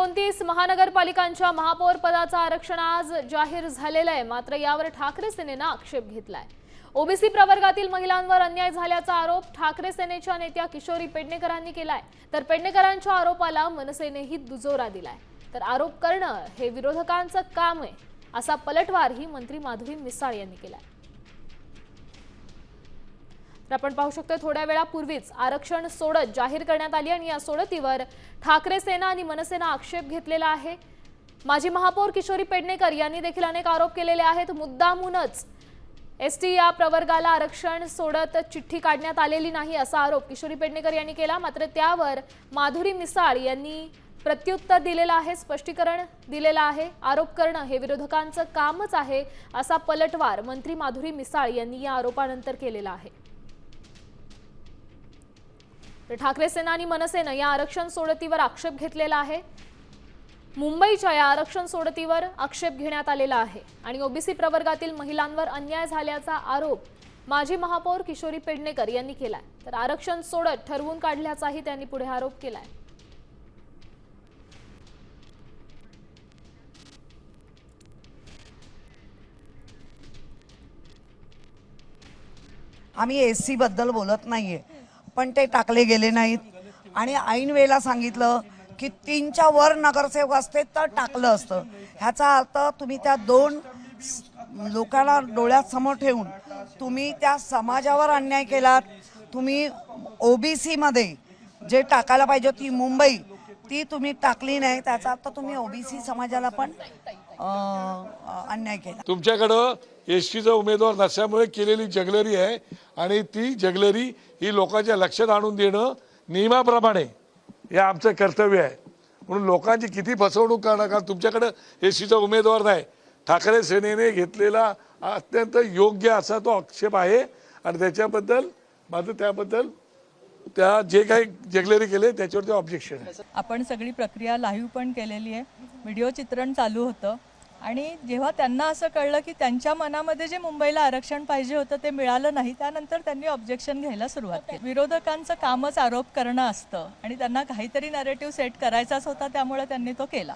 29 महानगरपालिकांच्या महापौर पदाचं आरक्षण आज जाहीर झालेलं आहे। मात्र यावर ठाकरे सेनेने आक्षेप घेतलाय। ओबीसी प्रवर्गातील महिलांवर अन्याय झाल्याचा आरोप ठाकरे सेनेच्या नेत्या किशोरी पेडणेकरांनी केलाय। तर पेडणेकरांच्या आरोपाला मनसेनेही दुजोरा दिलाय। तर आरोप करणं हे विरोधकांचं काम आहे असा पलटवारही मंत्री माधुरी मिसाळ यांनी केलाय। तर आपण पाहू शकतो थोड्या वेळापूर्वीच आरक्षण सोडत जाहीर करण्यात आली आणि या सोडतीवर ठाकरे सेना आणि मनसेने आक्षेप घेतलेला आहे। माजी महापौर किशोरी पेडणेकर यांनी देखील अनेक आरोप केलेले आहेत। मुद्दामूनच एसटी या प्रवर्गाला आरक्षण सोडत चिठ्ठी काढण्यात आलेली नाही असा आरोप किशोरी पेडणेकर यांनी केला। मात्र त्यावर माधुरी मिसाळ यांनी प्रत्युत्तर दिलेलं आहे, स्पष्टीकरण दिलेलं आहे। आरोप करणं हे विरोधकांचं कामच आहे असा पलटवार मंत्री माधुरी मिसाळ यांनी या आरोपानंतर केलेला आहे। ठाकरे सेना आणि मनसेने या आरक्षण सोडतीवर आक्षेप घेतलेला आहे। मुंबईच्या या आरक्षण सोडतीवर आक्षेप घेण्यात आलेला आहे आणि ओबीसी प्रवर्गातील महिलांवर अन्याय झाल्याचा आरोप माजी महापौर किशोरी पेडणेकर यांनी केलाय। तर आरक्षण सोडत ठरवून काढल्याचाही त्यांनी पुढे आरोप केलाय। आम्ही एससी बद्दल बोलत नाहीये, पण ते टाकले गेले नाहीत आणि ऐन वेळेला सांगितलं की 3च्या वर नगरसेवक असते तर टाकलं असतं। ह्याचा अर्थ तुम्ही त्या दोन लोकांना डोळ्यात समोर ठेवून तुम्ही त्या समाजावर अन्याय केलात। तुम्ही ओबीसी मध्ये जे टाकायला पाहिजे होती मुंबई ती तुम्ही टाकली नाही, त्याचा अर्थ तुम्ही ओबीसी समाजाला पण अन्याय केला। तुमच्याकडं एसटीचा उमेदवार नसल्यामुळे केलेली जगलरी आहे आणि ती जगलरी ही लोकांच्या लक्षात आणून देणं नियमाप्रमाणे हे आमचं कर्तव्य आहे। म्हणून लोकांची किती फसवणूक करणार, कारण तुमच्याकडे एसटीचा उमेदवार नाही। ठाकरे सेनेने घेतलेला अत्यंत योग्य असा तो आक्षेप आहे आणि त्याच्याबद्दल माझं त्या जे काही जगलरी केले त्याच्यावरती ऑब्जेक्शन आहे। आपण सगळी प्रक्रिया लाईव्ह पण केलेली आहे, व्हिडिओ चित्रण चालू होतं आणि जेव्हा त्यांना असं कळलं की त्यांच्या मनामध्ये जे मुंबईला आरक्षण पाहिजे होतं ते मिळालं नाही, त्यानंतर त्यांनी ऑब्जेक्शन घ्यायला सुरुवात केली। विरोधकांचं कामच आरोप करणं असतं आणि त्यांना काहीतरी नॅरेटिव्ह सेट करायचाच होता, त्यामुळे त्यांनी तो केला।